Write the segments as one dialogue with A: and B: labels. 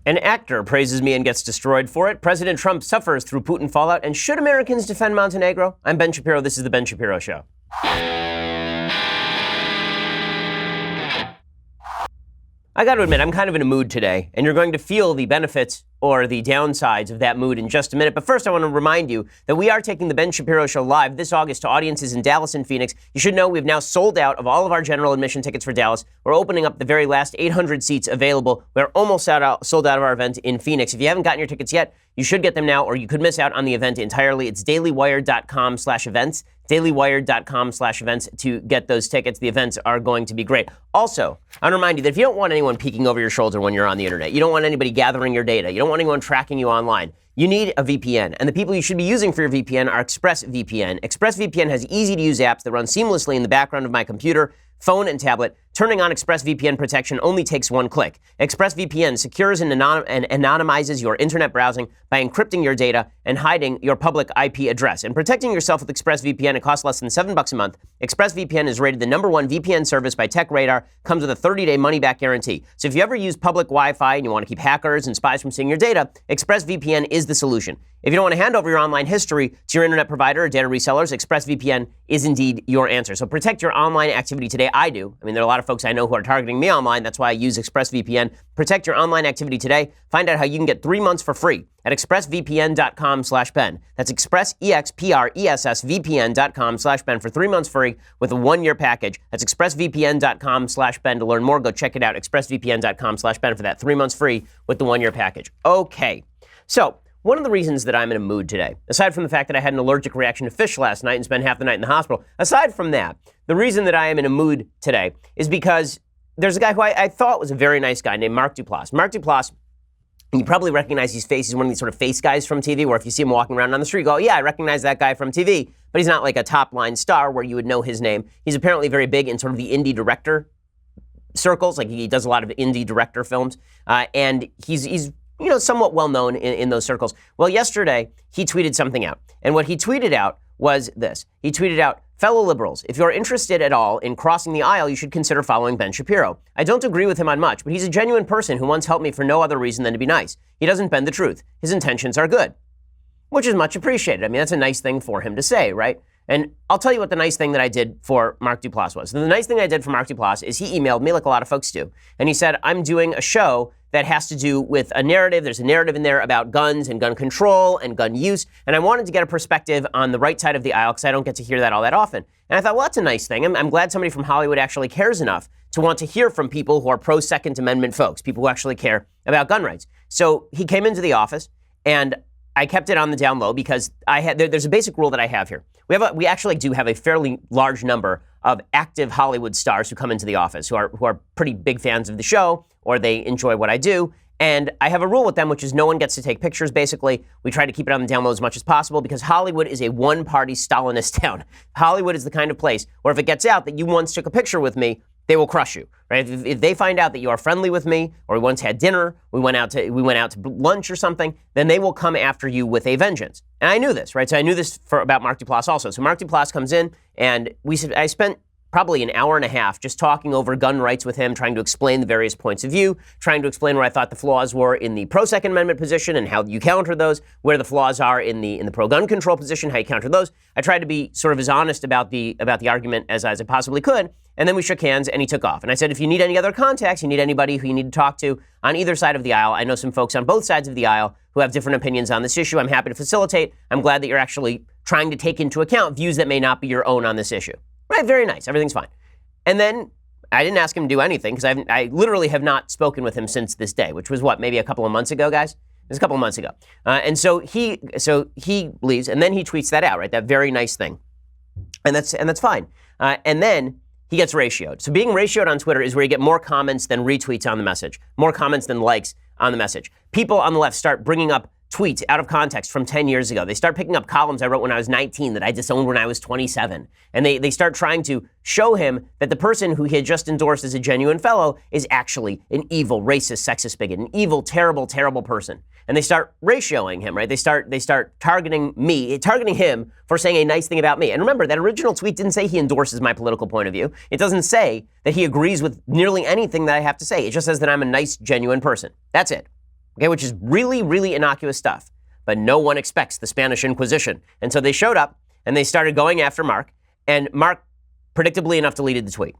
A: An actor praises me and gets destroyed for it. President Trump suffers through Putin fallout. And should Americans defend Montenegro? I'm Ben Shapiro. This is The Ben Shapiro Show. I got to admit, I'm kind of in a mood today, and you're going to feel the benefits or the downsides of that mood in just a minute. But first, I want to remind you that we are taking the Ben Shapiro Show live this August to audiences in Dallas and Phoenix. You should know we've now sold out of all of our general admission tickets for Dallas. We're opening up the very last 800 seats available. We're almost sold out of our event in Phoenix. If you haven't gotten your tickets yet, you should get them now, or you could miss out on the event entirely. It's dailywired.com/events. dailywired.com/events to get those tickets. The events are going to be great. Also, I want to remind you that if you don't want anyone peeking over your shoulder when you're on the internet, you don't want anybody gathering your data, you don't want anyone tracking you online, you need a VPN. And the people you should be using for your VPN are ExpressVPN. ExpressVPN has easy-to-use apps that run seamlessly in the background of my computer, phone, and tablet. Turning on ExpressVPN protection only takes one click. ExpressVPN secures and anonymizes your internet browsing by encrypting your data and hiding your public IP address. And protecting yourself with ExpressVPN, it costs less than $7 a month. ExpressVPN is rated the #1 VPN service by TechRadar, comes with a 30-day money-back guarantee. So if you ever use public Wi-Fi and you want to keep hackers and spies from seeing your data, ExpressVPN is the solution. If you don't want to hand over your online history to your internet provider or data resellers, ExpressVPN is indeed your answer. So protect your online activity today. I do. I mean, there are a lot of folks I know who are targeting me online. That's why I use ExpressVPN. Protect your online activity today. Find out how you can get 3 months for free at expressvpn.com/Ben. That's expressvpn.com/Ben for 3 months free with a 1-year package. That's expressvpn.com/Ben. To learn more, go check it out. expressvpn.com/Ben for that 3 months free with the 1-year package. Okay. So, one of the reasons that I'm in a mood today, aside from the fact that I had an allergic reaction to fish last night and spent half the night in the hospital, aside from that, the reason that I am in a mood today is because there's a guy who I thought was a very nice guy named Mark Duplass. Mark Duplass, you probably recognize his face. He's one of these sort of face guys from TV where if you see him walking around on the street, you go, yeah, I recognize that guy from TV. But he's not like a top-line star where you would know his name. He's apparently very big in sort of the indie director circles. Like he does a lot of indie director films. And he's somewhat well-known in those circles. Well, yesterday, he tweeted something out. And what he tweeted out was this. He tweeted out, fellow liberals, if you're interested at all in crossing the aisle, you should consider following Ben Shapiro. I don't agree with him on much, but he's a genuine person who once helped me for no other reason than to be nice. He doesn't bend the truth. His intentions are good, which is much appreciated. I mean, that's a nice thing for him to say, right? And I'll tell you what the nice thing that I did for Mark Duplass was. The nice thing I did for Mark Duplass is he emailed me, like a lot of folks do, and he said, I'm doing a show that has to do with a narrative. There's a narrative in there about guns and gun control and gun use, and I wanted to get a perspective on the right side of the aisle because I don't get to hear that all that often. And I thought, well, that's a nice thing. I'm glad somebody from Hollywood actually cares enough to want to hear from people who are pro-Second Amendment folks, people who actually care about gun rights. So he came into the office, and I kept it on the down low because there's a basic rule that I have here. We actually do have a fairly large number of active Hollywood stars who come into the office who are pretty big fans of the show or they enjoy what I do. And I have a rule with them, which is no one gets to take pictures, basically. We try to keep it on the down low as much as possible because Hollywood is a one-party Stalinist town. Hollywood is the kind of place where if it gets out that you once took a picture with me, they will crush you, right? If they find out that you are friendly with me, or we once had dinner, we went out to lunch or something, then they will come after you with a vengeance. And I knew this, right? So I knew this about Mark Duplass also. So Mark Duplass comes in, and I spent probably an hour and a half just talking over gun rights with him, trying to explain the various points of view, trying to explain where I thought the flaws were in the pro-Second Amendment position and how you counter those, where the flaws are in the pro-gun control position, how you counter those. I tried to be sort of as honest about the argument as I possibly could. And then we shook hands and he took off. And I said, if you need any other contacts, you need anybody who you need to talk to on either side of the aisle, I know some folks on both sides of the aisle who have different opinions on this issue. I'm happy to facilitate. I'm glad that you're actually trying to take into account views that may not be your own on this issue. Right, very nice. Everything's fine. And then I didn't ask him to do anything because I literally have not spoken with him since this day, which was maybe a couple of months ago, guys? It was a couple of months ago. And so he leaves and then he tweets that out, right? That very nice thing. And that's fine. And then he gets ratioed. So being ratioed on Twitter is where you get more comments than retweets on the message, more comments than likes on the message. People on the left start bringing up tweets out of context from 10 years ago. They start picking up columns I wrote when I was 19 that I disowned when I was 27. And they start trying to show him that the person who he had just endorsed as a genuine fellow is actually an evil, racist, sexist bigot, an evil, terrible, terrible person. And they start ratioing him, right? They start targeting him for saying a nice thing about me. And remember, that original tweet didn't say he endorses my political point of view. It doesn't say that he agrees with nearly anything that I have to say. It just says that I'm a nice, genuine person. That's it. okay, which is really, really innocuous stuff. But no one expects the Spanish Inquisition. And so they showed up and they started going after Mark, and Mark, predictably enough, deleted the tweet,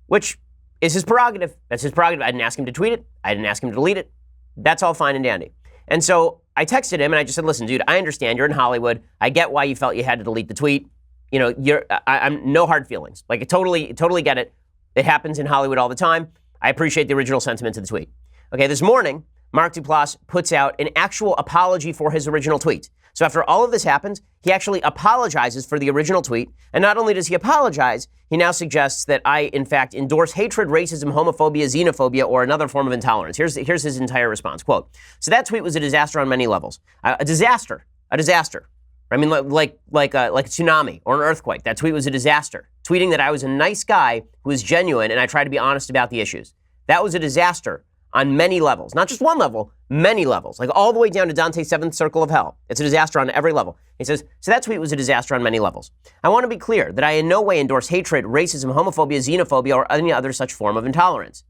A: which is his prerogative. That's his prerogative. I didn't ask him to tweet it. I didn't ask him to delete it. That's all fine and dandy. And so I texted him and I just said, listen, dude, I understand you're in Hollywood. I get why you felt you had to delete the tweet. You know, I'm no hard feelings. Like, I totally get it. It happens in Hollywood all the time. I appreciate the original sentiment of the tweet. Okay, this morning, Mark Duplass puts out an actual apology for his original tweet. So after all of this happens, he actually apologizes for the original tweet. And not only does he apologize, he now suggests that I, in fact, endorse hatred, racism, homophobia, xenophobia, or another form of intolerance. Here's his entire response. Quote, so that tweet was a disaster on many levels. A disaster. I mean, like a tsunami or an earthquake. That tweet was a disaster. Tweeting that I was a nice guy who was genuine and I tried to be honest about the issues. That was a disaster on many levels. Not just one level, many levels. Like all the way down to Dante's seventh circle of hell. It's a disaster on every level. He says, so that tweet was a disaster on many levels. I want to be clear that I in no way endorse hatred, racism, homophobia, xenophobia, or any other such form of intolerance.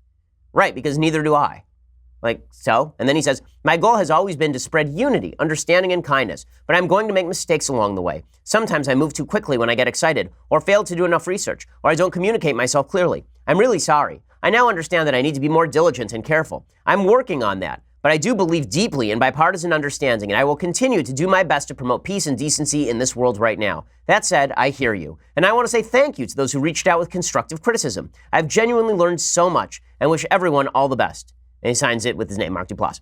A: Right, because neither do I. Like, so? And then he says, my goal has always been to spread unity, understanding, and kindness, but I'm going to make mistakes along the way. Sometimes I move too quickly when I get excited, or fail to do enough research, or I don't communicate myself clearly. I'm really sorry. I now understand that I need to be more diligent and careful. I'm working on that, but I do believe deeply in bipartisan understanding, and I will continue to do my best to promote peace and decency in this world right now. That said, I hear you, and I want to say thank you to those who reached out with constructive criticism. I've genuinely learned so much, and wish everyone all the best. And he signs it with his name, Mark Duplass.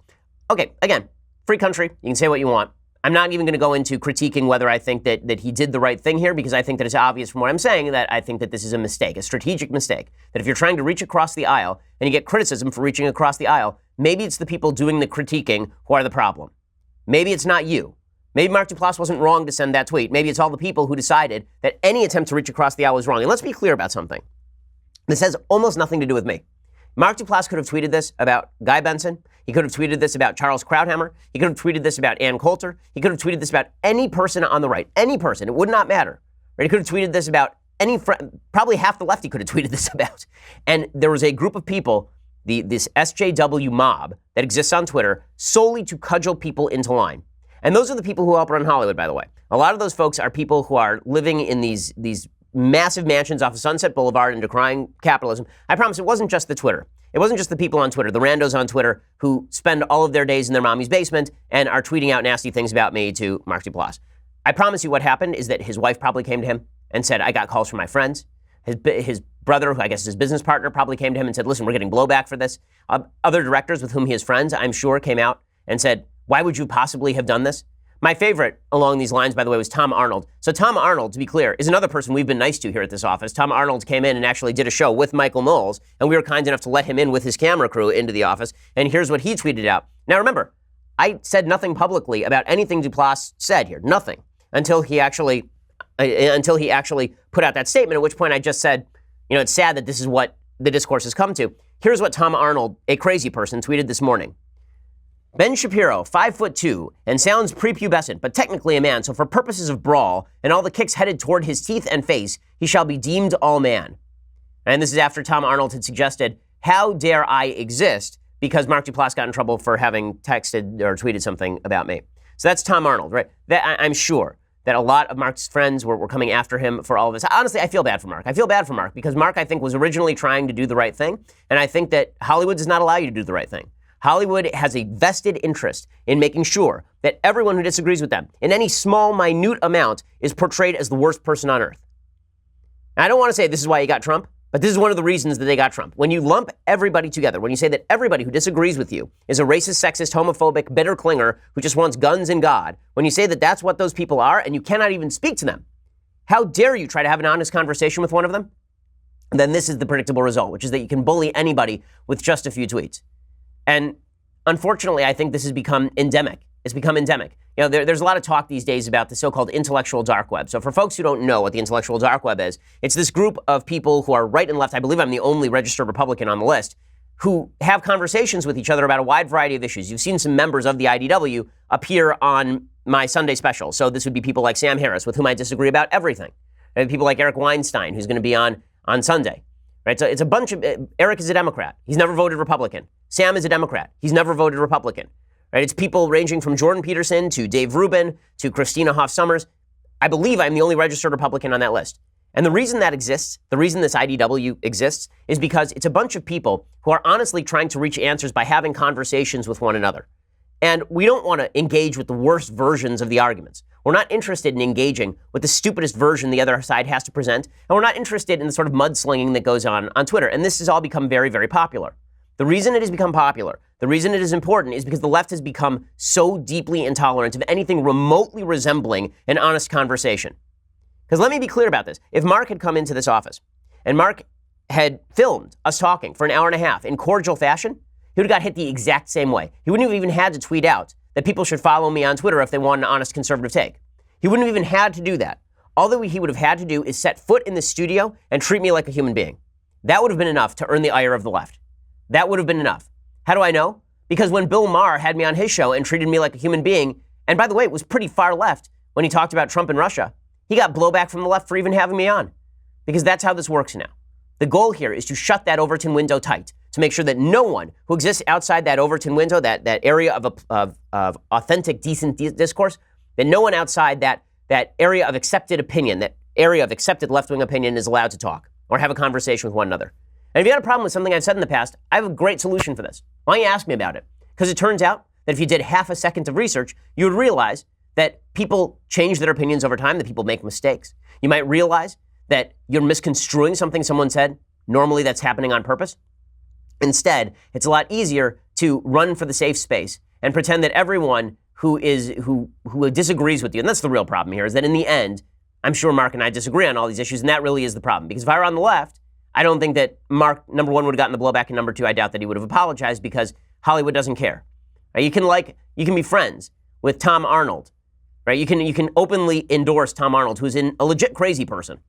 A: Okay, again, free country. You can say what you want. I'm not even going to go into critiquing whether I think that he did the right thing here, because I think that it's obvious from what I'm saying that I think that this is a mistake, a strategic mistake. That if you're trying to reach across the aisle and you get criticism for reaching across the aisle, maybe it's the people doing the critiquing who are the problem. Maybe it's not you. Maybe Mark Duplass wasn't wrong to send that tweet. Maybe it's all the people who decided that any attempt to reach across the aisle was wrong. And let's be clear about something. This has almost nothing to do with me. Mark Duplass could have tweeted this about Guy Benson. He could have tweeted this about Charles Krauthammer. He could have tweeted this about Ann Coulter. He could have tweeted this about any person on the right. Any person. It would not matter. Right? He could have tweeted this about any friend. Probably half the left he could have tweeted this about. And there was a group of people, this SJW mob that exists on Twitter solely to cudgel people into line. And those are the people who help run Hollywood, by the way. A lot of those folks are people who are living in these massive mansions off of Sunset Boulevard and decrying capitalism. I promise it wasn't just the Twitter. It wasn't just the people on Twitter, the randos on Twitter who spend all of their days in their mommy's basement and are tweeting out nasty things about me to Mark Duplass. I promise you what happened is that his wife probably came to him and said, I got calls from my friends. His brother, who I guess is his business partner, probably came to him and said, listen, we're getting blowback for this. Other directors with whom he is friends, I'm sure, came out and said, why would you possibly have done this? My favorite along these lines, by the way, was Tom Arnold. So Tom Arnold, to be clear, is another person we've been nice to here at this office. Tom Arnold came in and actually did a show with Michael Knowles, and we were kind enough to let him in with his camera crew into the office. And here's what he tweeted out. Now remember, I said nothing publicly about anything Duplass said here. Nothing. Until he actually put out that statement, at which point I just said, you know, it's sad that this is what the discourse has come to. Here's what Tom Arnold, a crazy person, tweeted this morning. Ben Shapiro, 5'2", and sounds prepubescent, but technically a man, so for purposes of brawl, and all the kicks headed toward his teeth and face, he shall be deemed all man. And this is after Tom Arnold had suggested, how dare I exist, because Mark Duplass got in trouble for having texted or tweeted something about me. So that's Tom Arnold, right? I'm sure that a lot of Mark's friends were coming after him for all of this. Honestly, I feel bad for Mark. I feel bad for Mark, because Mark, I think, was originally trying to do the right thing, and I think that Hollywood does not allow you to do the right thing. Hollywood has a vested interest in making sure that everyone who disagrees with them in any small, minute amount is portrayed as the worst person on earth. Now, I don't want to say this is why you got Trump, but this is one of the reasons that they got Trump. When you lump everybody together, when you say that everybody who disagrees with you is a racist, sexist, homophobic, bitter clinger who just wants guns and God, when you say that that's what those people are and you cannot even speak to them, how dare you try to have an honest conversation with one of them? Then this is the predictable result, which is that you can bully anybody with just a few tweets. And unfortunately, I think this has become endemic. It's become endemic. You know, there's a lot of talk these days about the so-called intellectual dark web. So for folks who don't know what the intellectual dark web is, it's this group of people who are right and left. I believe I'm the only registered Republican on the list who have conversations with each other about a wide variety of issues. You've seen some members of the IDW appear on my Sunday special. So this would be people like Sam Harris, with whom I disagree about everything. And people like Eric Weinstein, who's going to be on Sunday. Right? So it's a bunch of, Eric is a Democrat. He's never voted Republican. Sam is a Democrat. He's never voted Republican. right? It's people ranging from Jordan Peterson to Dave Rubin to Christina Hoff Sommers. I believe I'm the only registered Republican on that list. And the reason that exists, the reason this IDW exists, is because it's a bunch of people who are honestly trying to reach answers by having conversations with one another. And we don't want to engage with the worst versions of the arguments. We're not interested in engaging with the stupidest version the other side has to present. And we're not interested in the sort of mudslinging that goes on Twitter. And this has all become very, very popular. The reason it has become popular, the reason it is important, is because the left has become so deeply intolerant of anything remotely resembling an honest conversation. Because let me be clear about this. If Mark had come into this office and Mark had filmed us talking for an hour and a half in cordial fashion, he would have got hit the exact same way. He wouldn't have even had to tweet out that people should follow me on Twitter if they want an honest conservative take. He wouldn't have even had to do that. All that he would have had to do is set foot in the studio and treat me like a human being. That would have been enough to earn the ire of the left. That would have been enough. How do I know? Because when Bill Maher had me on his show and treated me like a human being, and by the way, it was pretty far left when he talked about Trump and Russia, he got blowback from the left for even having me on. Because that's how this works now. The goal here is to shut that Overton window tight, to make sure that no one who exists outside that Overton window, that area of authentic, decent discourse, that no one outside that area of accepted opinion, that area of accepted left-wing opinion is allowed to talk or have a conversation with one another. And if you had a problem with something I've said in the past, I have a great solution for this. Why don't you ask me about it? Because it turns out that if you did half a second of research, you would realize that people change their opinions over time, that people make mistakes. You might realize that you're misconstruing something someone said. Normally that's happening on purpose. Instead, it's a lot easier to run for the safe space and pretend that everyone who disagrees with you, and that's the real problem here, is that in the end, I'm sure Mark and I disagree on all these issues, and that really is the problem. Because if I were on the left, I don't think that Mark, number one, would have gotten the blowback, and number two, I doubt that he would have apologized because Hollywood doesn't care. Right? You can be friends with Tom Arnold, right? You can openly endorse Tom Arnold, who's a legit crazy person,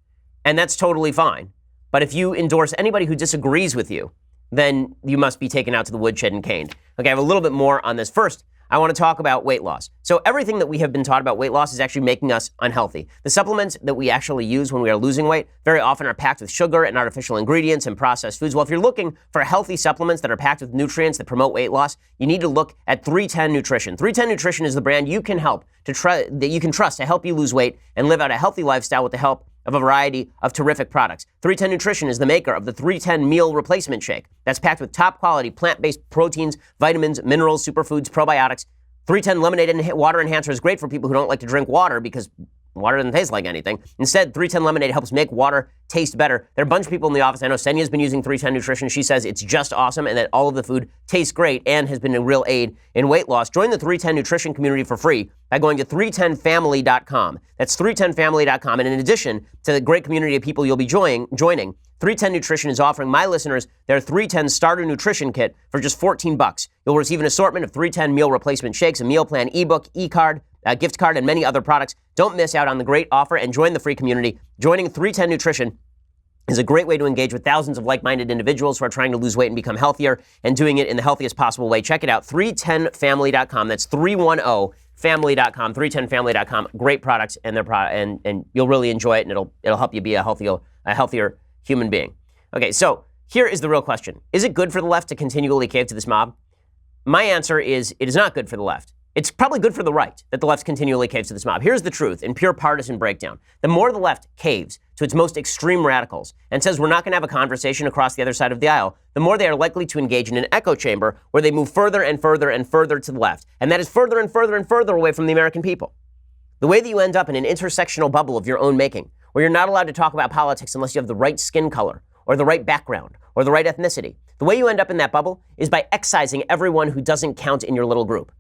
A: and that's totally fine. But if you endorse anybody who disagrees with you, then you must be taken out to the woodshed and caned. Okay, I have a little bit more on this. First, I want to talk about weight loss. So everything that we have been taught about weight loss is actually making us unhealthy. The supplements that we actually use when we are losing weight very often are packed with sugar and artificial ingredients and processed foods. Well, if you're looking for healthy supplements that are packed with nutrients that promote weight loss, you need to look at 310 Nutrition. 310 Nutrition is the brand you can that you can trust to help you lose weight and live out a healthy lifestyle with the help of a variety of terrific products. 310 Nutrition is the maker of the 310 Meal Replacement Shake that's packed with top-quality plant-based proteins, vitamins, minerals, superfoods, probiotics. 310 Lemonade and Water Enhancer is great for people who don't like to drink water because water doesn't taste like anything. Instead, 310 Lemonade helps make water taste better. There are a bunch of people in the office. I know Senya's been using 310 Nutrition. She says it's just awesome and that all of the food tastes great and has been a real aid in weight loss. Join the 310 Nutrition community for free by going to 310family.com. That's 310family.com. And in addition to the great community of people you'll be joining, 310 Nutrition is offering my listeners their 310 Starter Nutrition Kit for just $14. You'll receive an assortment of 310 meal replacement shakes, a meal plan, ebook, e-card, gift card, and many other products. Don't miss out on the great offer and join the free community. Joining 310 Nutrition is a great way to engage with thousands of like-minded individuals who are trying to lose weight and become healthier and doing it in the healthiest possible way. Check it out, 310family.com. That's 310family.com, 310family.com. Great products, and you'll really enjoy it, and it'll help you be a healthier human being. Okay, so here is the real question. Is it good for the left to continually cave to this mob? My answer is it is not good for the left. It's probably good for the right that the left continually caves to this mob. Here's the truth in pure partisan breakdown. The more the left caves to its most extreme radicals and says we're not going to have a conversation across the other side of the aisle, the more they are likely to engage in an echo chamber where they move further and further and further to the left. And that is further and further and further away from the American people. The way that you end up in an intersectional bubble of your own making, where you're not allowed to talk about politics unless you have the right skin color or the right background or the right ethnicity. The way you end up in that bubble is by excising everyone who doesn't count in your little group.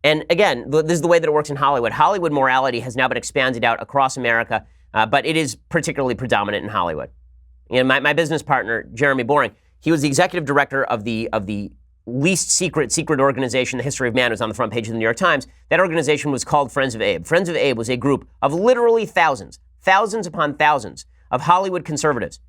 A: And again, this is the way that it works in Hollywood. Hollywood morality has now been expanded out across America, but it is particularly predominant in Hollywood. You know, my business partner, Jeremy Boring, he was the executive director of the least secret organization in the history of man. It was on the front page of the New York Times. That organization was called Friends of Abe. Friends of Abe was a group of literally thousands upon thousands of Hollywood conservatives,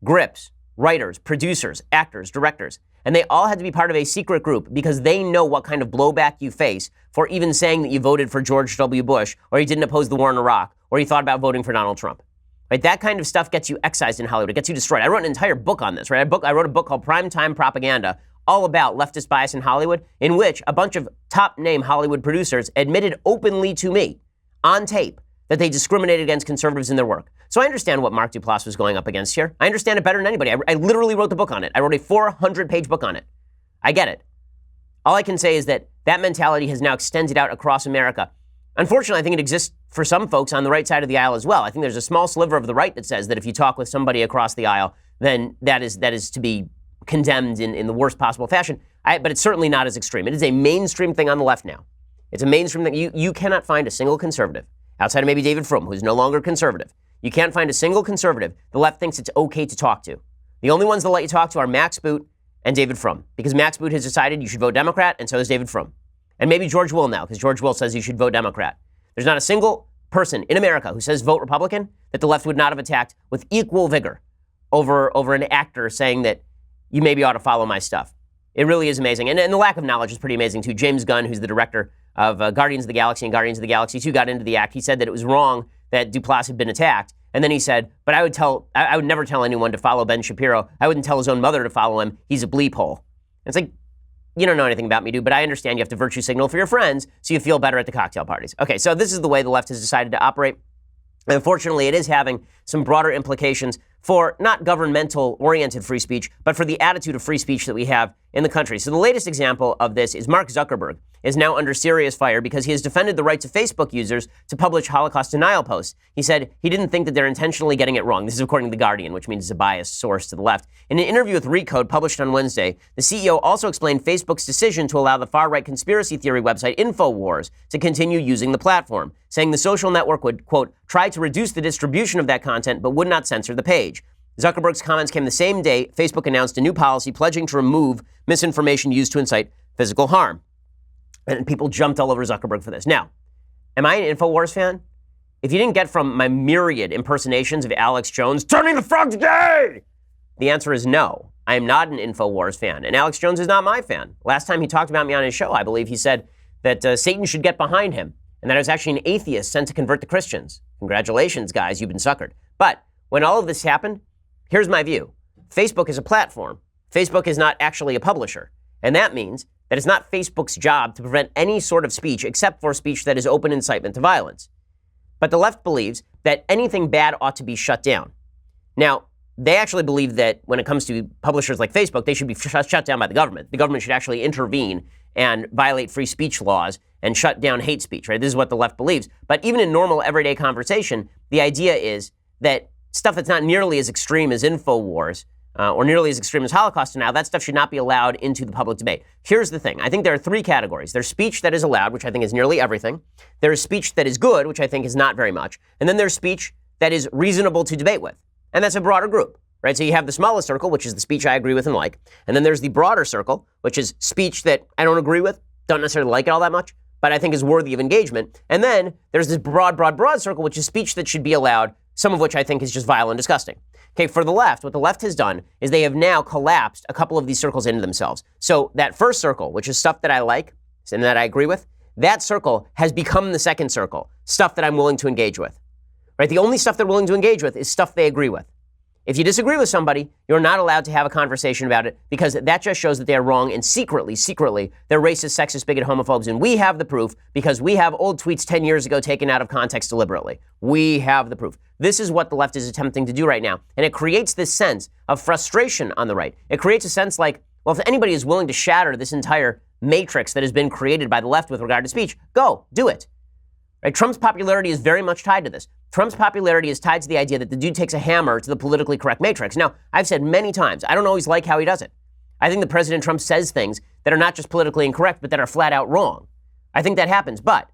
A: grips, writers, producers, actors, directors. And they all had to be part of a secret group because they know what kind of blowback you face for even saying that you voted for George W. Bush or you didn't oppose the war in Iraq or you thought about voting for Donald Trump. Right? That kind of stuff gets you excised in Hollywood. It gets you destroyed. I wrote an entire book on this. Right? I wrote a book called Primetime Propaganda, all about leftist bias in Hollywood, in which a bunch of top-name Hollywood producers admitted openly to me on tape that they discriminated against conservatives in their work. So I understand what Mark Duplass was going up against here. I understand it better than anybody. I literally wrote the book on it. I wrote a 400-page book on it. I get it. All I can say is that that mentality has now extended out across America. Unfortunately, I think it exists for some folks on the right side of the aisle as well. I think there's a small sliver of the right that says that if you talk with somebody across the aisle, then that is to be condemned in the worst possible fashion. But it's certainly not as extreme. It is a mainstream thing on the left now. It's a mainstream thing. You cannot find a single conservative, outside of maybe David Frum, who's no longer conservative. You can't find a single conservative the left thinks it's okay to talk to. The only ones they'll let you talk to are Max Boot and David Frum, because Max Boot has decided you should vote Democrat, and so has David Frum. And maybe George Will now, because George Will says you should vote Democrat. There's not a single person in America who says vote Republican that the left would not have attacked with equal vigor over an actor saying that you maybe ought to follow my stuff. It really is amazing. And the lack of knowledge is pretty amazing, too. James Gunn, who's the director of Guardians of the Galaxy and Guardians of the Galaxy 2, got into the act. He said that it was wrong that Duplass had been attacked. And then he said, but I would never tell anyone to follow Ben Shapiro. I wouldn't tell his own mother to follow him. He's a bleep hole. It's like, you don't know anything about me, dude, but I understand you have to virtue signal for your friends so you feel better at the cocktail parties. Okay, so this is the way the left has decided to operate. And unfortunately, it is having some broader implications for not governmental-oriented free speech, but for the attitude of free speech that we have in the country. So the latest example of this is Mark Zuckerberg is now under serious fire because he has defended the rights of Facebook users to publish Holocaust denial posts. He said he didn't think that they're intentionally getting it wrong. This is according to The Guardian, which means it's a biased source to the left. In an interview with Recode published on Wednesday, the CEO also explained Facebook's decision to allow the far-right conspiracy theory website InfoWars to continue using the platform, saying the social network would, quote, try to reduce the distribution of that content but would not censor the page. Zuckerberg's comments came the same day Facebook announced a new policy pledging to remove misinformation used to incite physical harm. And people jumped all over Zuckerberg for this. Now, am I an InfoWars fan? If you didn't get from my myriad impersonations of Alex Jones, turning the frogs gay, the answer is no. I am not an InfoWars fan. And Alex Jones is not my fan. Last time he talked about me on his show, I believe he said that Satan should get behind him and that I was actually an atheist sent to convert the Christians. Congratulations, guys, you've been suckered. But when all of this happened, here's my view. Facebook is a platform. Facebook is not actually a publisher. And that means that it's not Facebook's job to prevent any sort of speech except for speech that is open incitement to violence. But the left believes that anything bad ought to be shut down. Now, they actually believe that when it comes to publishers like Facebook, they should be shut down by the government. The government should actually intervene and violate free speech laws and shut down hate speech, right? This is what the left believes. But even in normal everyday conversation, the idea is that stuff that's not nearly as extreme as InfoWars or nearly as extreme as Holocaust denial, that stuff should not be allowed into the public debate. Here's the thing. I think there are three categories. There's speech that is allowed, which I think is nearly everything. There is speech that is good, which I think is not very much. And then there's speech that is reasonable to debate with. And that's a broader group, right? So you have the smallest circle, which is the speech I agree with and like. And then there's the broader circle, which is speech that I don't agree with, don't necessarily like it all that much, but I think is worthy of engagement. And then there's this broad circle, which is speech that should be allowed, some of which I think is just vile and disgusting. Okay, for the left, what the left has done is they have now collapsed a couple of these circles into themselves. So that first circle, which is stuff that I like and that I agree with, that circle has become the second circle, stuff that I'm willing to engage with. Right? The only stuff they're willing to engage with is stuff they agree with. If you disagree with somebody, you're not allowed to have a conversation about it because that just shows that they're wrong and secretly, they're racist, sexist, bigot, homophobes. And we have the proof because we have old tweets 10 years ago taken out of context deliberately. We have the proof. This is what the left is attempting to do right now. And it creates this sense of frustration on the right. It creates a sense like, well, if anybody is willing to shatter this entire matrix that has been created by the left with regard to speech, go, do it. Right? Trump's popularity is very much tied to this. Trump's popularity is tied to the idea that the dude takes a hammer to the politically correct matrix. Now, I've said many times, I don't always like how he does it. I think that President Trump says things that are not just politically incorrect, but that are flat out wrong. I think that happens. But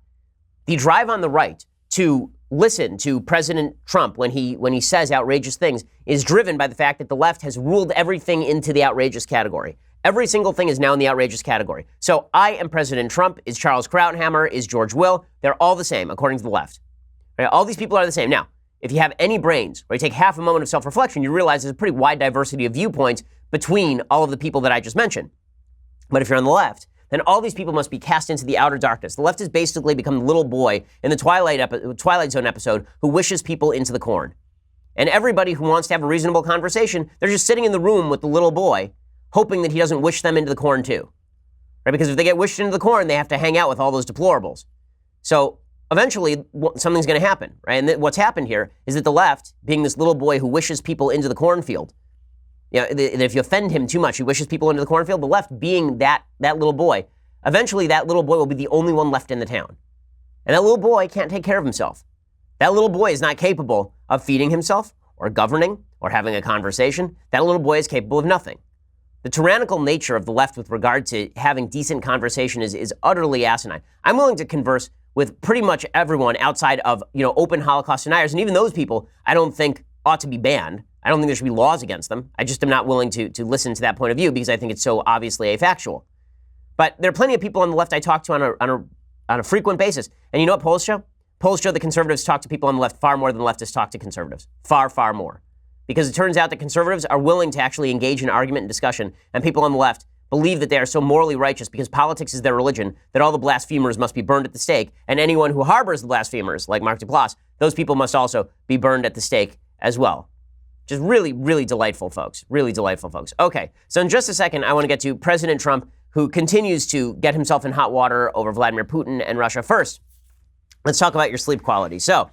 A: the drive on the right to listen to President Trump when he says outrageous things is driven by the fact that the left has ruled everything into the outrageous category. Every single thing is now in the outrageous category. So I am President Trump, is Charles Krauthammer, is George Will. They're all the same, according to the left. Right? All these people are the same. Now, if you have any brains, or you take half a moment of self-reflection, you realize there's a pretty wide diversity of viewpoints between all of the people that I just mentioned. But if you're on the left, then all these people must be cast into the outer darkness. The left has basically become the little boy in the Twilight Zone episode who wishes people into the corn. And everybody who wants to have a reasonable conversation, they're just sitting in the room with the little boy, hoping that he doesn't wish them into the corn too. Right? Because if they get wished into the corn, they have to hang out with all those deplorables. So eventually, something's going to happen, right? And what's happened here is that the left, being this little boy who wishes people into the cornfield, if you offend him too much, he wishes people into the cornfield. The left, being that little boy, eventually that little boy will be the only one left in the town. And that little boy can't take care of himself. That little boy is not capable of feeding himself or governing or having a conversation. That little boy is capable of nothing. The tyrannical nature of the left with regard to having decent conversation is utterly asinine. I'm willing to converse with pretty much everyone outside of, open Holocaust deniers. And even those people, I don't think ought to be banned. I don't think there should be laws against them. I just am not willing to listen to that point of view because I think it's so obviously afactual. But there are plenty of people on the left I talk to on a frequent basis. And you know what polls show? Polls show that conservatives talk to people on the left far more than leftists talk to conservatives. Far, far more. Because it turns out that conservatives are willing to actually engage in argument and discussion, and people on the left believe that they are so morally righteous because politics is their religion that all the blasphemers must be burned at the stake, and anyone who harbors the blasphemers, like Mark Duplass, those people must also be burned at the stake as well. Just really, really delightful, folks. Really delightful, folks. Okay, so in just a second, I want to get to President Trump, who continues to get himself in hot water over Vladimir Putin and Russia. First, let's talk about your sleep quality. So,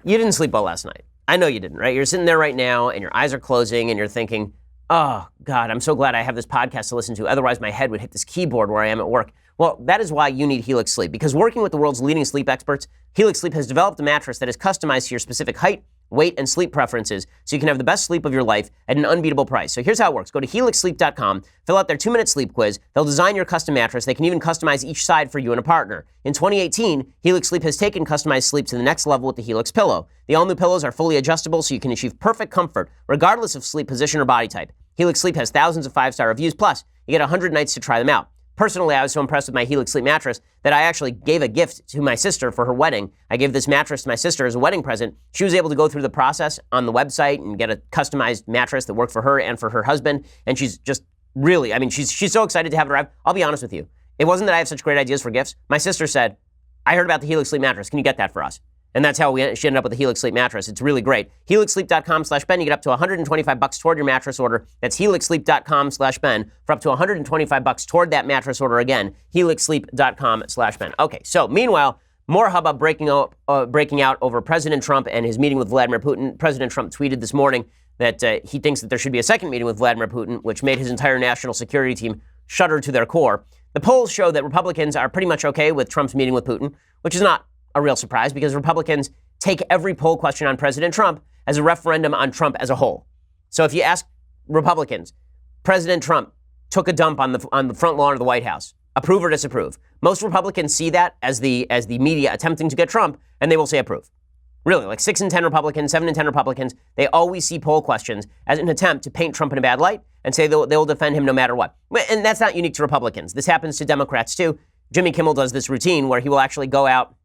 A: you didn't sleep well last night. I know you didn't, right? You're sitting there right now and your eyes are closing and you're thinking, oh, God, I'm so glad I have this podcast to listen to. Otherwise, my head would hit this keyboard where I am at work. Well, that is why you need Helix Sleep. Because working with the world's leading sleep experts, Helix Sleep has developed a mattress that is customized to your specific height, weight, and sleep preferences so you can have the best sleep of your life at an unbeatable price. So here's how it works. Go to helixsleep.com, fill out their 2-minute sleep quiz. They'll design your custom mattress. They can even customize each side for you and a partner. In 2018, Helix Sleep has taken customized sleep to the next level with the Helix Pillow. The all-new pillows are fully adjustable so you can achieve perfect comfort regardless of sleep position or body type. Helix Sleep has thousands of 5-star reviews, plus you get 100 nights to try them out. Personally, I was so impressed with my Helix Sleep mattress that I actually gave a gift to my sister for her wedding. I gave this mattress to my sister as a wedding present. She was able to go through the process on the website and get a customized mattress that worked for her and for her husband. And she's just really, she's so excited to have it arrive. I'll be honest with you. It wasn't that I have such great ideas for gifts. My sister said, I heard about the Helix Sleep mattress. Can you get that for us? And that's how she ended up with the Helix Sleep mattress. It's really great. HelixSleep.com/Ben. You get up to $125 toward your mattress order. That's HelixSleep.com/Ben for up to $125 toward that mattress order. Again, HelixSleep.com/Ben. Okay, so meanwhile, more hubbub breaking out over President Trump and his meeting with Vladimir Putin. President Trump tweeted this morning that he thinks that there should be a second meeting with Vladimir Putin, which made his entire national security team shudder to their core. The polls show that Republicans are pretty much okay with Trump's meeting with Putin, which is not a real surprise because Republicans take every poll question on President Trump as a referendum on Trump as a whole. So if you ask Republicans, President Trump took a dump on the front lawn of the White House, approve or disapprove? Most Republicans see that as the media attempting to get Trump, and they will say approve. Really, like 6 in 10 Republicans, 7 in 10 Republicans, they always see poll questions as an attempt to paint Trump in a bad light and say they'll defend him no matter what. And that's not unique to Republicans. This happens to Democrats too. Jimmy Kimmel does this routine where he will actually go out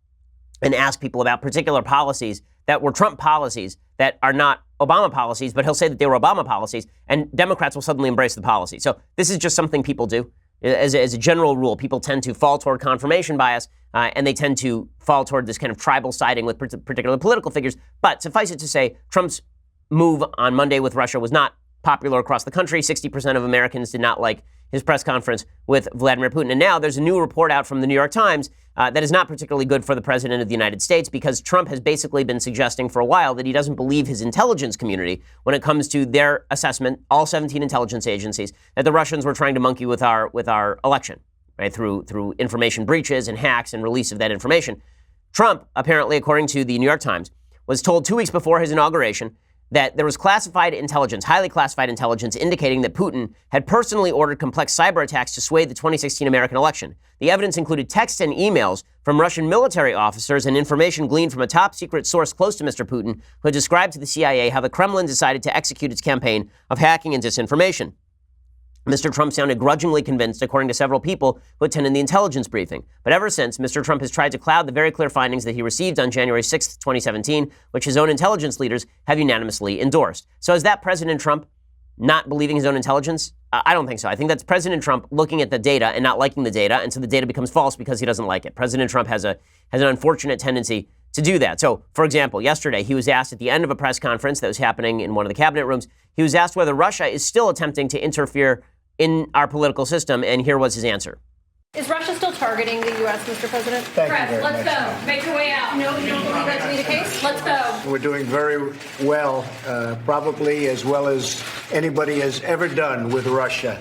A: and ask people about particular policies that were Trump policies that are not Obama policies, but he'll say that they were Obama policies, and Democrats will suddenly embrace the policy. So this is just something people do. As a general rule, people tend to fall toward confirmation bias, and they tend to fall toward this kind of tribal siding with particular political figures. But suffice it to say, Trump's move on Monday with Russia was not popular across the country. 60% of Americans did not like his press conference with Vladimir Putin. And now there's a new report out from the New York Times that is not particularly good for the president of the United States because Trump has basically been suggesting for a while that he doesn't believe his intelligence community when it comes to their assessment, all 17 intelligence agencies, that the Russians were trying to monkey with our election, right, through information breaches and hacks and release of that information. Trump, apparently, according to the New York Times, was told 2 weeks before his inauguration that there was classified intelligence, highly classified intelligence, indicating that Putin had personally ordered complex cyber attacks to sway the 2016 American election. The evidence included texts and emails from Russian military officers and information gleaned from a top-secret source close to Mr. Putin, who had described to the CIA how the Kremlin decided to execute its campaign of hacking and disinformation. Mr. Trump sounded grudgingly convinced, according to several people who attended the intelligence briefing. But ever since, Mr. Trump has tried to cloud the very clear findings that he received on January 6, 2017, which his own intelligence leaders have unanimously endorsed. So is that President Trump not believing his own intelligence? I don't think so. I think that's President Trump looking at the data and not liking the data, and so the data becomes false because he doesn't like it. President Trump has an unfortunate tendency to do that. So, for example, yesterday he was asked at the end of a press conference that was happening in one of the cabinet rooms, he was asked whether Russia is still attempting to interfere in our political system, and here was his answer.
B: Is Russia still targeting the U.S., Mr. President?
C: Let's go. Make your way out.
B: No, you don't believe that to be the case?
C: Let's go.
D: We're doing very well, probably as well as anybody has ever done with Russia.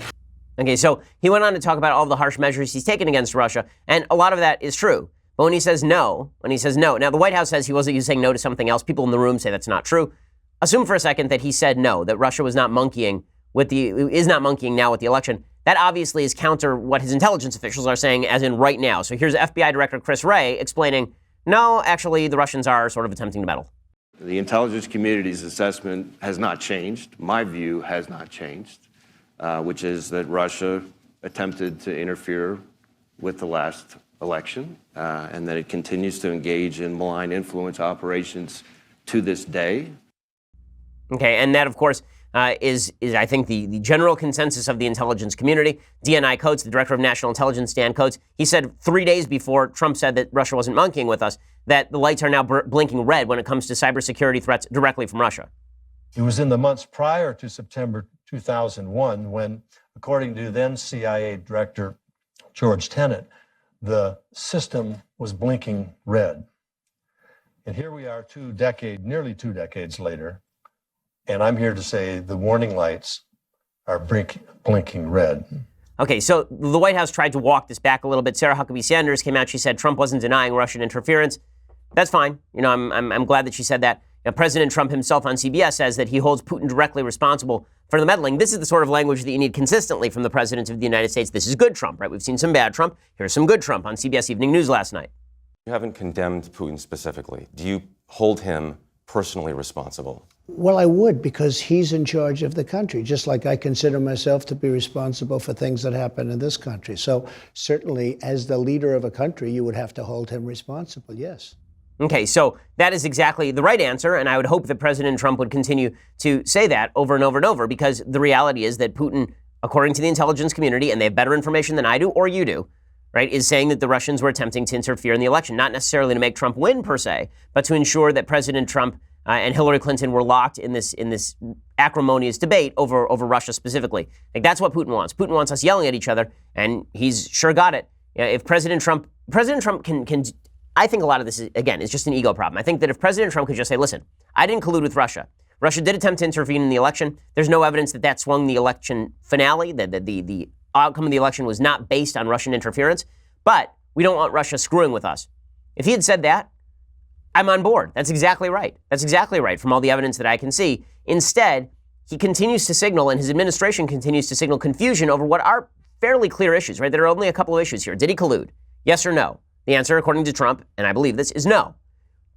A: Okay, so he went on to talk about all the harsh measures he's taken against Russia, and a lot of that is true. But when he says no, now the White House says he was saying no to something else. People in the room say that's not true. Assume for a second that he said no, that Russia is not monkeying now with the election. That obviously is counter what his intelligence officials are saying, as in right now. So here's FBI Director Chris Wray explaining, no, actually, the Russians are sort of attempting to meddle.
E: The intelligence community's assessment has not changed. My view has not changed, which is that Russia attempted to interfere with the last election, and that it continues to engage in malign influence operations to this day.
A: Okay, and that, of course, is I think, the general consensus of the intelligence community. DNI Coates, the director of national intelligence, Dan Coates, he said 3 days before Trump said that Russia wasn't monkeying with us, that the lights are now blinking red when it comes to cybersecurity threats directly from Russia.
F: It was in the months prior to September 2001 when, according to then CIA Director George Tenet, the system was blinking red. And here we are nearly 2 decades later, and I'm here to say the warning lights are blinking red.
A: Okay, so the White House tried to walk this back a little bit. Sarah Huckabee Sanders came out. She said Trump wasn't denying Russian interference. That's fine. You know, I'm glad that she said that. Now, President Trump himself on CBS says that he holds Putin directly responsible for the meddling. This is the sort of language that you need consistently from the President of the United States. This is good Trump, right? We've seen some bad Trump. Here's some good Trump on CBS Evening News last night.
G: You haven't condemned Putin specifically. Do you hold him personally responsible?
H: Well, I would, because he's in charge of the country, just like I consider myself to be responsible for things that happen in this country. So certainly, as the leader of a country, you would have to hold him responsible, yes.
A: Okay, so that is exactly the right answer, and I would hope that President Trump would continue to say that over and over and over, because the reality is that Putin, according to the intelligence community, and they have better information than I do or you do, right, is saying that the Russians were attempting to interfere in the election, not necessarily to make Trump win per se, but to ensure that President Trump and Hillary Clinton were locked in this acrimonious debate over Russia specifically. Like, that's what Putin wants. Putin wants us yelling at each other, and he's sure got it. If President Trump can, I think a lot of this is, again, is just an ego problem. I think that if President Trump could just say, listen, I didn't collude with Russia. Russia did attempt to intervene in the election. There's no evidence that swung the election finale, that the outcome of the election was not based on Russian interference, but we don't want Russia screwing with us. If he had said that, I'm on board. That's exactly right. That's exactly right from all the evidence that I can see. Instead, he continues to signal, and his administration continues to signal, confusion over what are fairly clear issues, right? There are only a couple of issues here. Did he collude? Yes or no? The answer, according to Trump, and I believe this, is no.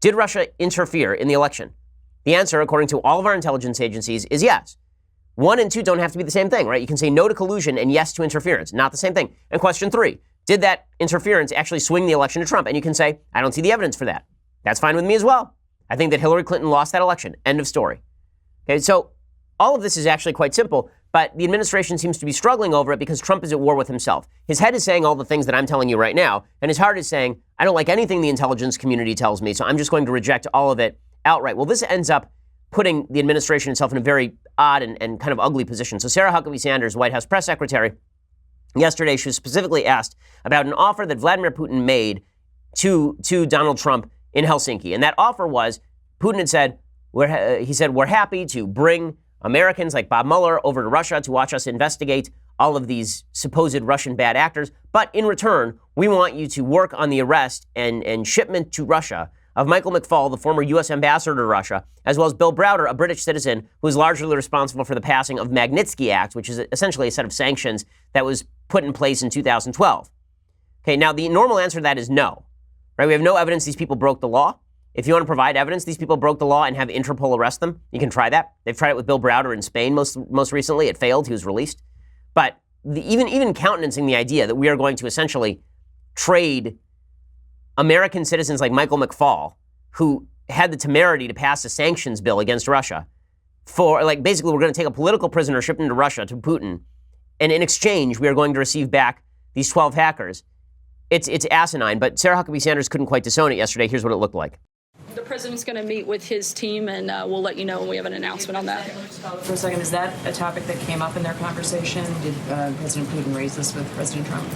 A: Did Russia interfere in the election? The answer, according to all of our intelligence agencies, is yes. 1 and 2 don't have to be the same thing, right? You can say no to collusion and yes to interference. Not the same thing. And question 3, did that interference actually swing the election to Trump? And you can say, I don't see the evidence for that. That's fine with me as well. I think that Hillary Clinton lost that election. End of story. Okay, so all of this is actually quite simple, but the administration seems to be struggling over it because Trump is at war with himself. His head is saying all the things that I'm telling you right now, and his heart is saying, I don't like anything the intelligence community tells me, so I'm just going to reject all of it outright. Well, this ends up putting the administration itself in a very odd and kind of ugly position. So Sarah Huckabee Sanders, White House press secretary, yesterday she was specifically asked about an offer that Vladimir Putin made to Donald Trump in Helsinki. And that offer was, Putin had said, we're happy to bring Americans like Bob Mueller over to Russia to watch us investigate all of these supposed Russian bad actors. But in return, we want you to work on the arrest and shipment to Russia of Michael McFaul, the former U.S. ambassador to Russia, as well as Bill Browder, a British citizen who is largely responsible for the passing of Magnitsky Act, which is essentially a set of sanctions that was put in place in 2012. Okay, now the normal answer to that is no. Right? We have no evidence these people broke the law. If you want to provide evidence these people broke the law and have Interpol arrest them, you can try that. They've tried it with Bill Browder in Spain most recently. It failed. He was released. But even countenancing the idea that we are going to essentially trade American citizens like Michael McFaul, who had the temerity to pass a sanctions bill against Russia, for, like, basically we're going to take a political prisoner, ship him to Russia, to Putin, and in exchange we are going to receive back these 12 hackers. It's asinine, but Sarah Huckabee Sanders couldn't quite disown it yesterday. Here's what it looked like.
I: The president's going to meet with his team, and we'll let you know when we have an announcement on that.
J: For a second, is that a topic that came up in their conversation? Did President Putin raise this with President Trump?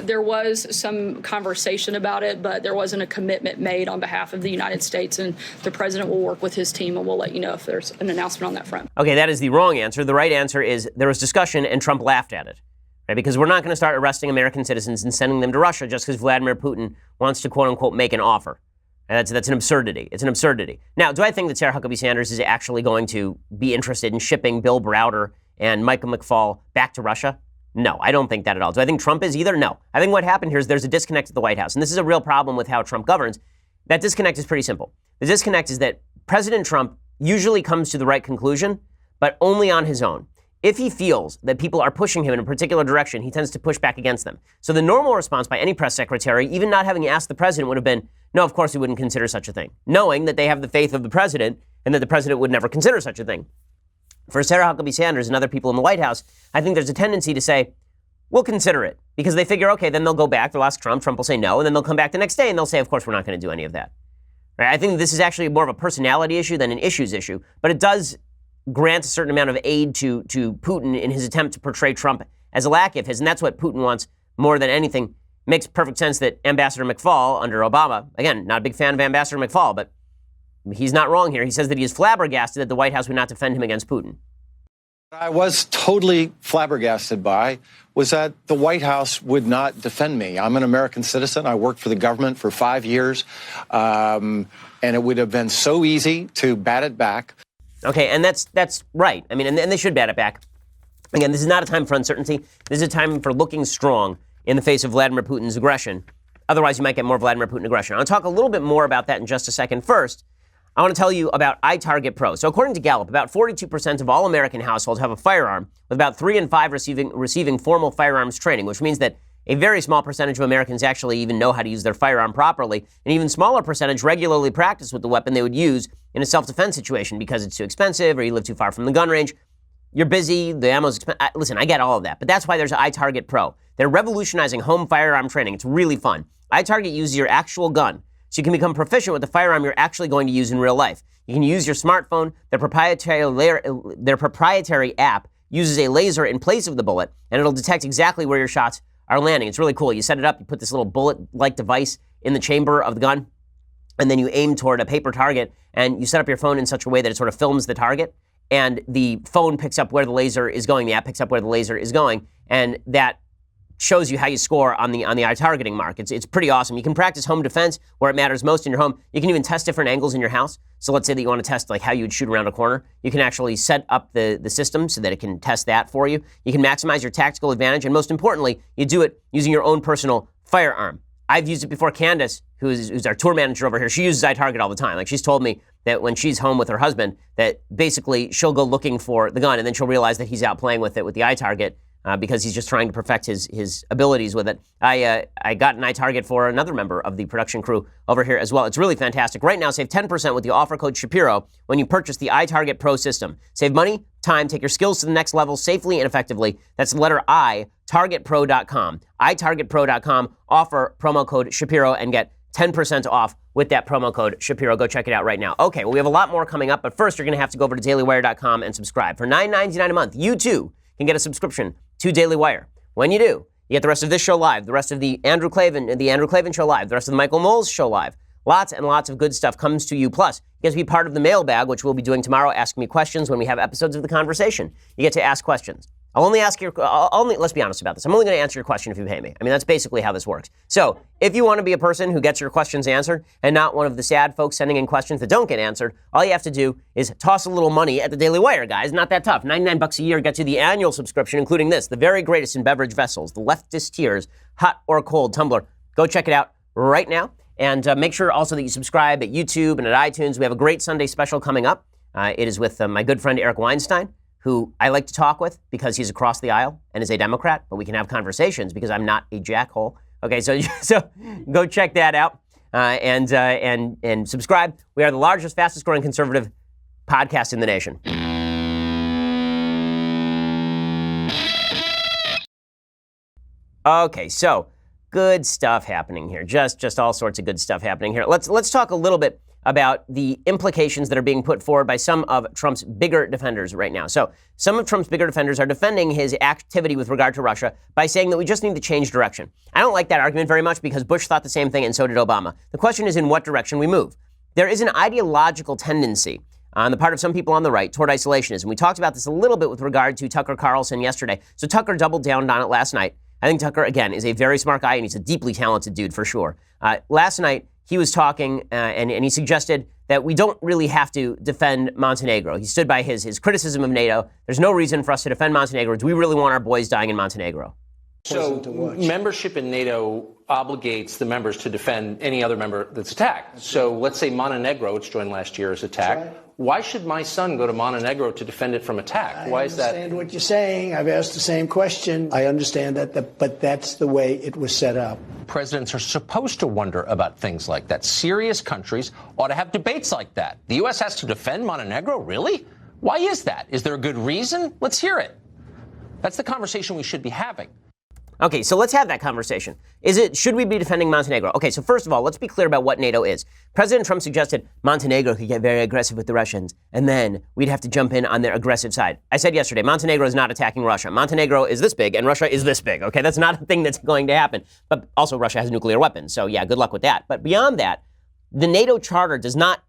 I: There was some conversation about it, but there wasn't a commitment made on behalf of the United States, and the president will work with his team, and we'll let you know if there's an announcement on that front.
A: Okay, that is the wrong answer. The right answer is there was discussion and Trump laughed at it. Right? Because we're not going to start arresting American citizens and sending them to Russia just because Vladimir Putin wants to, quote unquote, make an offer. And that's an absurdity. It's an absurdity. Now, do I think that Sarah Huckabee Sanders is actually going to be interested in shipping Bill Browder and Michael McFaul back to Russia? No, I don't think that at all. Do I think Trump is either? No. I think what happened here is there's a disconnect at the White House. And this is a real problem with how Trump governs. That disconnect is pretty simple. The disconnect is that President Trump usually comes to the right conclusion, but only on his own. If he feels that people are pushing him in a particular direction, he tends to push back against them. So the normal response by any press secretary, even not having asked the president, would have been, no, of course we wouldn't consider such a thing, knowing that they have the faith of the president and that the president would never consider such a thing. For Sarah Huckabee Sanders and other people in the White House, I think there's a tendency to say, we'll consider it, because they figure, okay, then they'll go back, they'll ask Trump, Trump will say no, and then they'll come back the next day and they'll say, of course, we're not going to do any of that. Right? I think this is actually more of a personality issue than an issues issue, but it does grant a certain amount of aid to Putin in his attempt to portray Trump as a lackey of his, and that's what Putin wants more than anything. Makes perfect sense that Ambassador McFaul under Obama, again, not a big fan of Ambassador McFaul, but he's not wrong here. He says that he is flabbergasted that the White House would not defend him against Putin.
K: What I was totally flabbergasted by was that the White House would not defend me. I'm an American citizen. I worked for the government for 5 years, and it would have been so easy to bat it back.
A: Okay, and that's right. I mean, and they should bat it back. Again, this is not a time for uncertainty. This is a time for looking strong in the face of Vladimir Putin's aggression. Otherwise, you might get more Vladimir Putin aggression. I'll talk a little bit more about that in just a second. First, I want to tell you about iTarget Pro. So according to Gallup, about 42% of all American households have a firearm, with about 3 in 5 receiving formal firearms training, which means that a very small percentage of Americans actually even know how to use their firearm properly. An even smaller percentage regularly practice with the weapon they would use in a self-defense situation because it's too expensive or you live too far from the gun range. You're busy, the ammo's expensive. Listen, I get all of that, but that's why there's iTarget Pro. They're revolutionizing home firearm training. It's really fun. iTarget uses your actual gun, so you can become proficient with the firearm you're actually going to use in real life. You can use your smartphone. Their proprietary app uses a laser in place of the bullet, and it'll detect exactly where your shots are landing. It's really cool. You set it up, you put this little bullet-like device in the chamber of the gun, and then you aim toward a paper target, and you set up your phone in such a way that it sort of films the target, and the phone picks up where the laser is going, the app picks up where the laser is going, and that shows you how you score on the eye targeting mark. It's pretty awesome. You can practice home defense where it matters most in your home. You can even test different angles in your house. So let's say that you want to test like how you would shoot around a corner. You can actually set up the system so that it can test that for you. You can maximize your tactical advantage, and most importantly, you do it using your own personal firearm. I've used it before. Candace, who's our tour manager over here, she uses iTarget all the time. Like, she's told me that when she's home with her husband, that basically she'll go looking for the gun, and then she'll realize that he's out playing with it with the iTarget because he's just trying to perfect his abilities with it. I got an iTarget for another member of the production crew over here as well. It's really fantastic. Right now, save 10% with the offer code Shapiro when you purchase the iTarget Pro system. Save money, time, take your skills to the next level safely and effectively. That's the letter I, targetpro.com. iTargetPro.com. Offer promo code Shapiro and get 10% off with that promo code Shapiro. Go check it out right now. Okay, well, we have a lot more coming up, but first you're going to have to go over to dailywire.com and subscribe. For $9.99 a month, you too can get a subscription to Daily Wire. When you do, you get the rest of this show live, the rest of the Andrew Klavan show live, the rest of the Michael Knowles show live. Lots and lots of good stuff comes to you. Plus, you get to be part of the mailbag, which we'll be doing tomorrow. Ask me questions when we have episodes of The Conversation. You get to ask questions. Let's be honest about this. I'm only going to answer your question if you pay me. I mean, that's basically how this works. So if you want to be a person who gets your questions answered and not one of the sad folks sending in questions that don't get answered, all you have to do is toss a little money at the Daily Wire, guys. Not that tough. $99 a year gets you the annual subscription, including this, the very greatest in beverage vessels, the Leftist Tears hot or cold tumbler. Go check it out right now. And make sure also that you subscribe at YouTube and at iTunes. We have a great Sunday special coming up. It is with my good friend Eric Weinstein, who I like to talk with because he's across the aisle and is a Democrat, but we can have conversations because I'm not a jackhole. Okay, so go check that out and subscribe. We are the largest, fastest growing conservative podcast in the nation. Okay, so good stuff happening here. Just all sorts of good stuff happening here. Let's talk a little bit about the implications that are being put forward by some of Trump's bigger defenders right now. So some of Trump's bigger defenders are defending his activity with regard to Russia by saying that we just need to change direction. I don't like that argument very much because Bush thought the same thing and so did Obama. The question is in what direction we move. There is an ideological tendency on the part of some people on the right toward isolationism. We talked about this a little bit with regard to Tucker Carlson yesterday. So Tucker doubled down on it last night. I think Tucker, again, is a very smart guy, and he's a deeply talented dude for sure. Last night, he was talking, and he suggested that we don't really have to defend Montenegro. He stood by his criticism of NATO. There's no reason for us to defend Montenegro. Do we really want our boys dying in Montenegro?
L: So membership in NATO obligates the members to defend any other member that's attacked. So let's say Montenegro, which joined last year, is attacked. Right. Why should my son go to Montenegro to defend it from attack? Why is that?
H: I understand what you're saying. I've asked the same question. I understand that, but that's the way it was set up.
L: Presidents are supposed to wonder about things like that. Serious countries ought to have debates like that. The U.S. has to defend Montenegro? Really? Why is that? Is there a good reason? Let's hear it. That's the conversation we should be having.
A: Okay, so let's have that conversation. Should we be defending Montenegro? Okay, so first of all, let's be clear about what NATO is. President Trump suggested Montenegro could get very aggressive with the Russians, and then we'd have to jump in on their aggressive side. I said yesterday, Montenegro is not attacking Russia. Montenegro is this big, and Russia is this big, okay? That's not a thing that's going to happen. But also, Russia has nuclear weapons, so yeah, good luck with that. But beyond that, the NATO Charter does not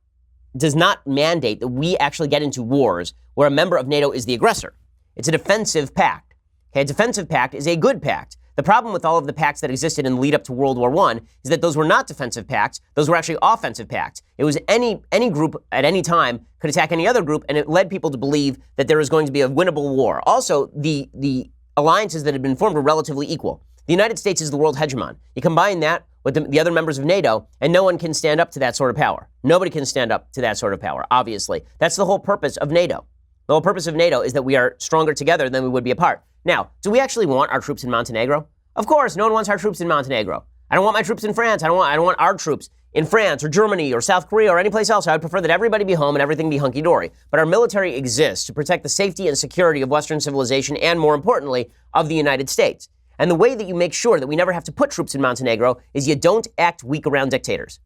A: mandate that we actually get into wars where a member of NATO is the aggressor. It's a defensive pact. Okay, a defensive pact is a good pact. The problem with all of the pacts that existed in the lead up to World War I is that those were not defensive pacts. Those were actually offensive pacts. It was any group at any time could attack any other group, and it led people to believe that there was going to be a winnable war. Also, the alliances that had been formed were relatively equal. The United States is the world hegemon. You combine that with the other members of NATO, and no one can stand up to that sort of power. Nobody can stand up to that sort of power, obviously. That's the whole purpose of NATO. The whole purpose of NATO is that we are stronger together than we would be apart. Now, do we actually want our troops in Montenegro? Of course, no one wants our troops in Montenegro. I don't want my troops in France. I don't want our troops in France or Germany or South Korea or any place else. I would prefer that everybody be home and everything be hunky-dory. But our military exists to protect the safety and security of Western civilization and, more importantly, of the United States. And the way that you make sure that we never have to put troops in Montenegro is you don't act weak around dictators.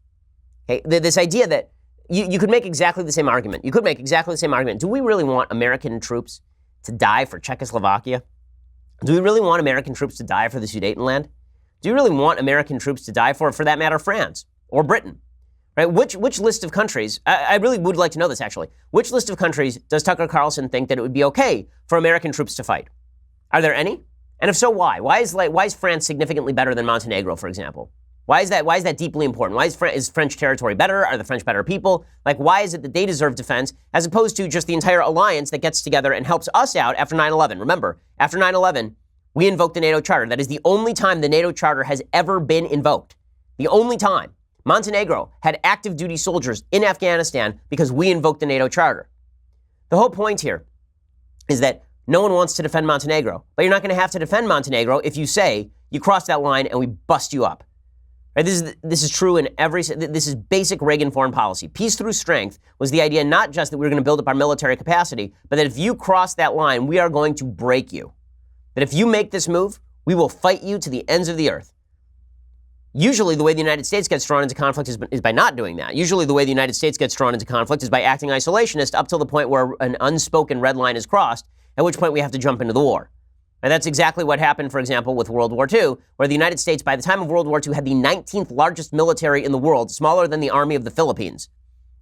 A: Okay? This idea that you could make exactly the same argument. You could make exactly the same argument. Do we really want American troops to die for Czechoslovakia? Do we really want American troops to die for the Sudetenland? Do you really want American troops to die for that matter, France or Britain? Right? Which list of countries, I really would like to know this actually, which list of countries does Tucker Carlson think that it would be okay for American troops to fight? Are there any? And if so, why? Why is France significantly better than Montenegro, for example? Why is that deeply important? Why is French territory better? Are the French better people? Why is it that they deserve defense as opposed to just the entire alliance that gets together and helps us out after 9/11? Remember, after 9/11, we invoked the NATO Charter. That is the only time the NATO Charter has ever been invoked. The only time. Montenegro had active duty soldiers in Afghanistan because we invoked the NATO Charter. The whole point here is that no one wants to defend Montenegro, but you're not going to have to defend Montenegro if you say you cross that line and we bust you up. Right? This is true in this is basic Reagan foreign policy. Peace through strength was the idea not just that we were going to build up our military capacity, but that if you cross that line, we are going to break you. That if you make this move, we will fight you to the ends of the earth. Usually the way the United States gets drawn into conflict is by not doing that. Usually the way the United States gets drawn into conflict is by acting isolationist up till the point where an unspoken red line is crossed, at which point we have to jump into the war. And that's exactly what happened, for example, with World War II, where the United States, by the time of World War II, had the 19th largest military in the world, smaller than the army of the Philippines.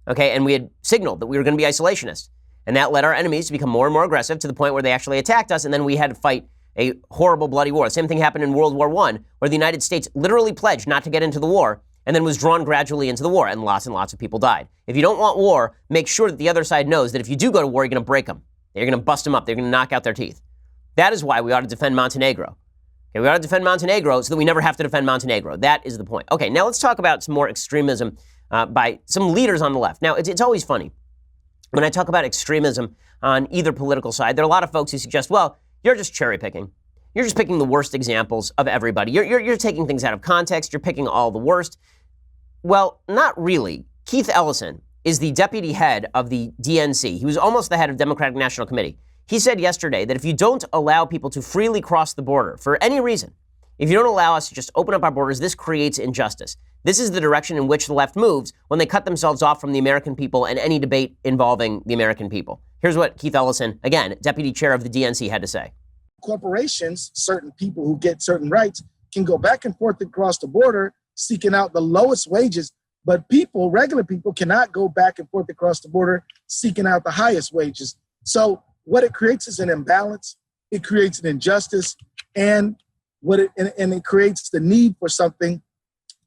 A: Okay, and we had signaled that we were going to be isolationists. And that led our enemies to become more and more aggressive to the point where they actually attacked us, and then we had to fight a horrible, bloody war. The same thing happened in World War I, where the United States literally pledged not to get into the war, and then was drawn gradually into the war, and lots of people died. If you don't want war, make sure that the other side knows that if you do go to war, you're going to break them. You're going to bust them up. They're going to knock out their teeth. That is why we ought to defend Montenegro. Okay, we ought to defend Montenegro so that we never have to defend Montenegro. That is the point. Okay, now let's talk about some more extremism by some leaders on the left. Now, it's always funny. When I talk about extremism on either political side, there are a lot of folks who suggest, well, you're just cherry picking. You're just picking the worst examples of everybody. You're taking things out of context. You're picking all the worst. Well, not really. Keith Ellison is the deputy head of the DNC. He was almost the head of Democratic National Committee. He said yesterday that if you don't allow people to freely cross the border for any reason, if you don't allow us to just open up our borders, this creates injustice. This is the direction in which the left moves when they cut themselves off from the American people and any debate involving the American people. Here's what Keith Ellison, again, deputy chair of the DNC, had to say.
M: Corporations, certain people who get certain rights, can go back and forth across the border seeking out the lowest wages, but people, regular people, cannot go back and forth across the border seeking out the highest wages. So what it creates is an imbalance. It creates an injustice, and it creates the need for something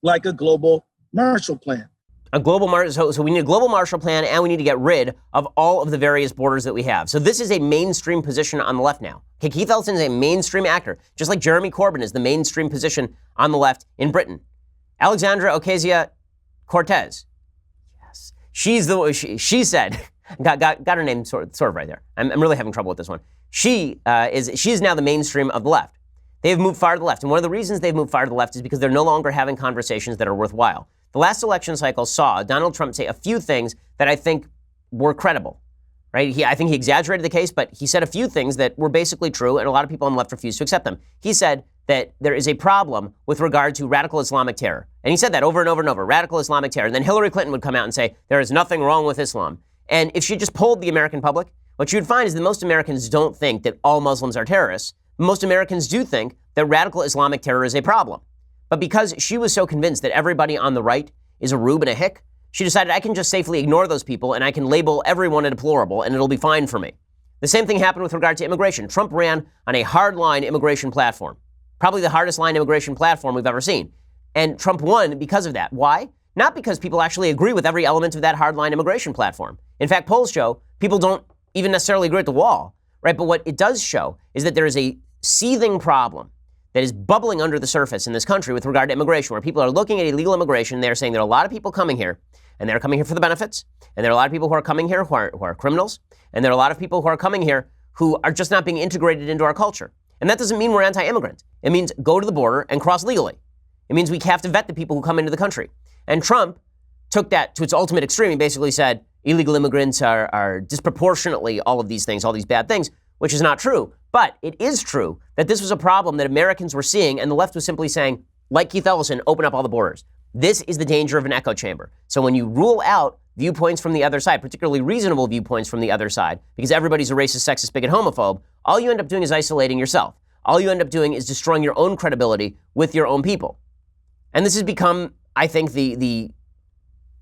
M: like a global Marshall Plan.
A: So we need a global Marshall Plan, and we need to get rid of all of the various borders that we have. So this is a mainstream position on the left now. Okay, Keith Ellison is a mainstream actor, just like Jeremy Corbyn is the mainstream position on the left in Britain. Alexandra Ocasio-Cortez, yes, she said, got her name sort of right there. I'm really having trouble with this one. She is now the mainstream of the left. They've moved far to the left. And one of the reasons they've moved far to the left is because they're no longer having conversations that are worthwhile. The last election cycle saw Donald Trump say a few things that I think were credible, right? I think he exaggerated the case, but he said a few things that were basically true, and a lot of people on the left refused to accept them. He said that there is a problem with regard to radical Islamic terror. And he said that over and over and over, radical Islamic terror. And then Hillary Clinton would come out and say, there is nothing wrong with Islam. And if she just polled the American public, what you'd find is that most Americans don't think that all Muslims are terrorists. Most Americans do think that radical Islamic terror is a problem. But because she was so convinced that everybody on the right is a rube and a hick, she decided I can just safely ignore those people and I can label everyone a deplorable and it'll be fine for me. The same thing happened with regard to immigration. Trump ran on a hardline immigration platform, probably the hardest line immigration platform we've ever seen. And Trump won because of that. Why? Not because people actually agree with every element of that hardline immigration platform. In fact, polls show people don't even necessarily agree at the wall, right? But what it does show is that there is a seething problem that is bubbling under the surface in this country with regard to immigration, where people are looking at illegal immigration. They're saying there are a lot of people coming here, and they're coming here for the benefits. And there are a lot of people who are coming here who are criminals. And there are a lot of people who are coming here who are just not being integrated into our culture. And that doesn't mean we're anti-immigrant. It means go to the border and cross legally. It means we have to vet the people who come into the country. And Trump took that to its ultimate extreme. He basically said illegal immigrants are disproportionately all of these things, all these bad things, which is not true. But it is true that this was a problem that Americans were seeing, and the left was simply saying, like Keith Ellison, open up all the borders. This is the danger of an echo chamber. So when you rule out viewpoints from the other side, particularly reasonable viewpoints from the other side, because everybody's a racist, sexist, bigot, homophobe, all you end up doing is isolating yourself. All you end up doing is destroying your own credibility with your own people. And this has become, I think, the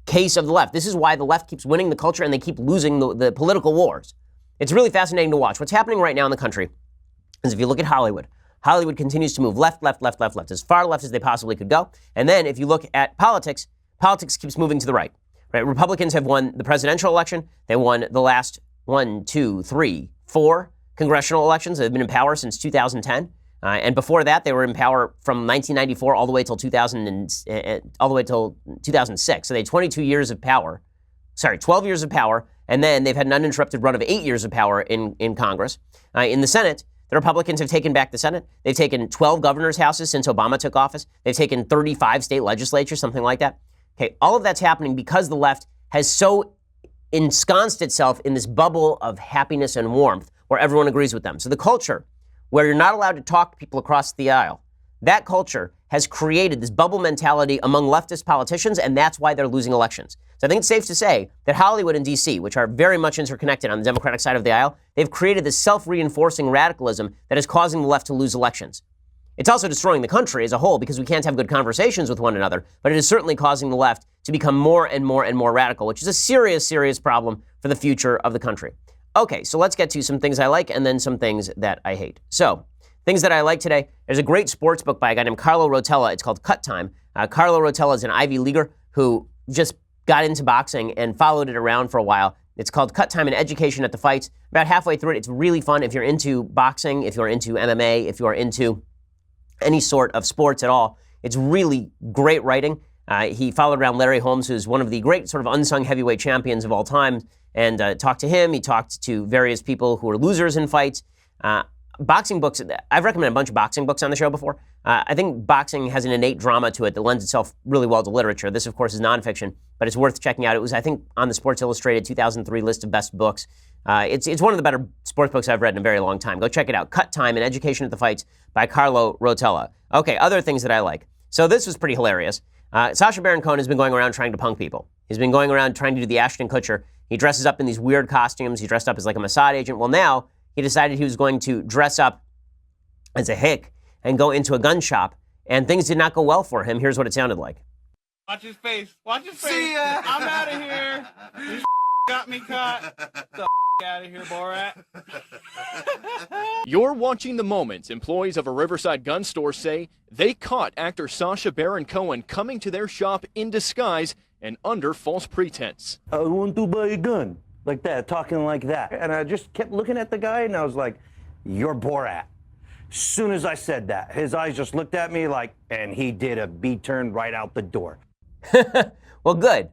A: case of the left. This is why the left keeps winning the culture and they keep losing the political wars. It's really fascinating to watch. What's happening right now in the country is if you look at Hollywood, Hollywood continues to move left, as far left as they possibly could go. And then if you look at politics, politics keeps moving to the right. Right? Republicans have won the presidential election. They won the last 1, 2, 3, 4 congressional elections. They've been in power since 2010. And before that, they were in power from 1994 all the way till 2006. So they had 22 years of power. 12 years of power. And then they've had an uninterrupted run of 8 years of power in Congress. In the Senate, the Republicans have taken back the Senate. They've taken 12 governor's houses since Obama took office. They've taken 35 state legislatures, something like that. Okay, all of that's happening because the left has so ensconced itself in this bubble of happiness and warmth where everyone agrees with them. So the culture where you're not allowed to talk to people across the aisle, that culture has created this bubble mentality among leftist politicians, and that's why they're losing elections. So I think it's safe to say that Hollywood and D.C., which are very much interconnected on the Democratic side of the aisle, they've created this self-reinforcing radicalism that is causing the left to lose elections. It's also destroying the country as a whole because we can't have good conversations with one another, but it is certainly causing the left to become more and more and more radical, which is a serious, serious problem for the future of the country. Okay, so let's get to some things I like and then some things that I hate. So, things that I like today, there's a great sports book by a guy named Carlo Rotella. It's called Cut Time. Carlo Rotella is an Ivy Leaguer who just got into boxing and followed it around for a while. It's called Cut Time and Education at the Fights. About halfway through it, it's really fun if you're into boxing, if you're into MMA, if you're into any sort of sports at all. It's really great writing. He followed around Larry Holmes, who's one of the great sort of unsung heavyweight champions of all time, and talked to him. He talked to various people who were losers in fights. Boxing books, I've recommended a bunch of boxing books on the show before. I think boxing has an innate drama to it that lends itself really well to literature. This, of course, is nonfiction, but it's worth checking out. It was, I think, on the Sports Illustrated 2003 list of best books. It's one of the better sports books I've read in a very long time. Go check it out. Cut Time and Education at the Fights by Carlo Rotella. Okay, other things that I like. So this was pretty hilarious. Sacha Baron Cohen has been going around trying to punk people. He's been going around trying to do the Ashton Kutcher. He dresses up in these weird costumes. He dressed up as like a Mossad agent. Well, now he decided he was going to dress up as a hick and go into a gun shop, and things did not go well for him. Here's what it sounded like.
N: Watch his face. Watch his face. See ya. I'm out of here. You got me caught. Get the out of here, Borat.
O: You're watching the moment employees of a Riverside gun store say they caught actor Sacha Baron Cohen coming to their shop in disguise and under false pretense.
P: I want to buy a gun, like that, talking like that. And I just kept looking at the guy and I was like, you're Borat. As soon as I said that, his eyes just looked at me like, and he did a B-turn right out the door.
A: Well, good.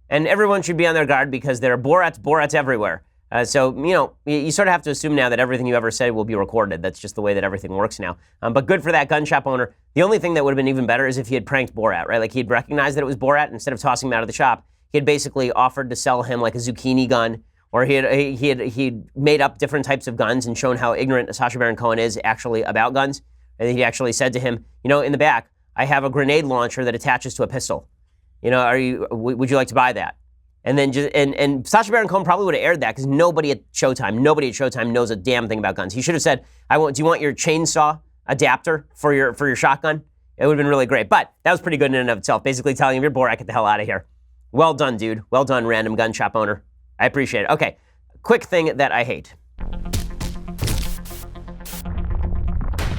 A: And everyone should be on their guard because there are Borats everywhere. So, you sort of have to assume now that everything you ever say will be recorded. That's just the way that everything works now. But good for that gun shop owner. The only thing that would have been even better is if he had pranked Borat, right? Like he'd recognized that it was Borat. Instead of tossing him out of the shop, he had basically offered to sell him like a zucchini gun, or he'd made up different types of guns and shown how ignorant Sacha Baron Cohen is actually about guns. And he actually said to him, in the back, I have a grenade launcher that attaches to a pistol. Would you like to buy that? And then and Sacha Baron Cohen probably would have aired that because nobody at Showtime knows a damn thing about guns. He should have said, do you want your chainsaw adapter for your shotgun? It would have been really great. But that was pretty good in and of itself. Basically telling him, you're Borat, get the hell out of here. Well done, dude. Well done, random gun shop owner. I appreciate it. Okay, quick thing that I hate.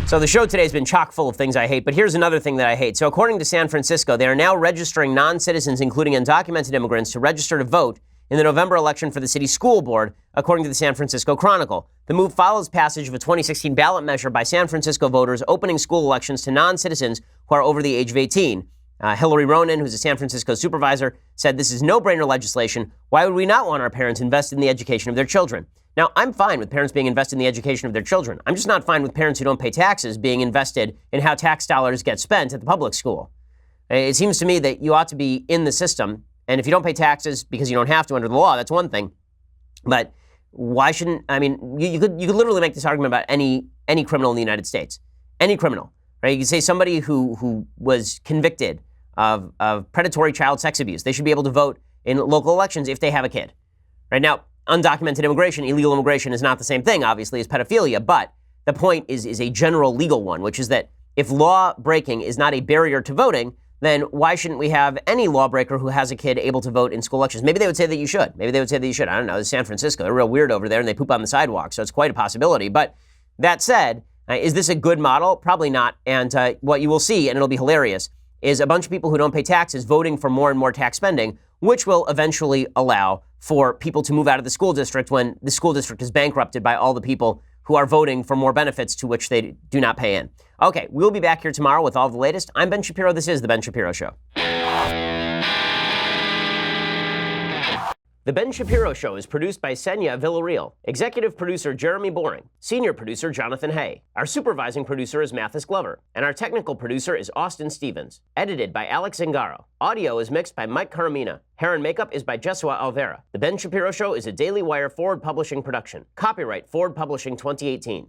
A: So the show today has been chock full of things I hate, but here's another thing that I hate. So according to San Francisco, they are now registering non-citizens, including undocumented immigrants, to register to vote in the November election for the city school board, according to the San Francisco Chronicle. The move follows passage of a 2016 ballot measure by San Francisco voters opening school elections to non-citizens who are over the age of 18. Hillary Ronan, who's a San Francisco supervisor, said this is no-brainer legislation. Why would we not want our parents invested in the education of their children? Now, I'm fine with parents being invested in the education of their children. I'm just not fine with parents who don't pay taxes being invested in how tax dollars get spent at the public school. It seems to me that you ought to be in the system, and if you don't pay taxes because you don't have to under the law, that's one thing. But why shouldn't, you could literally make this argument about any criminal in the United States. Any criminal, right? You could say somebody who was convicted of predatory child sex abuse. They should be able to vote in local elections if they have a kid. Right now, undocumented immigration, illegal immigration is not the same thing, obviously, as pedophilia, but the point is a general legal one, which is that if law breaking is not a barrier to voting, then why shouldn't we have any lawbreaker who has a kid able to vote in school elections? Maybe they would say that you should. I don't know. It's San Francisco. They're real weird over there, and they poop on the sidewalk, so it's quite a possibility. But that said, is this a good model? Probably not. And what you will see, and it'll be hilarious, is a bunch of people who don't pay taxes voting for more and more tax spending, which will eventually allow for people to move out of the school district when the school district is bankrupted by all the people who are voting for more benefits to which they do not pay in. Okay, we'll be back here tomorrow with all the latest. I'm Ben Shapiro. This is The Ben Shapiro Show. The Ben Shapiro Show is produced by Senya Villarreal, executive producer Jeremy Boring, senior producer Jonathan Hay. Our supervising producer is Mathis Glover, and our technical producer is Austin Stevens. Edited by Alex Zingaro. Audio is mixed by Mike Caramina. Hair and makeup is by Jesua Alvera. The Ben Shapiro Show is a Daily Wire Forward Publishing production. Copyright Forward Publishing 2018.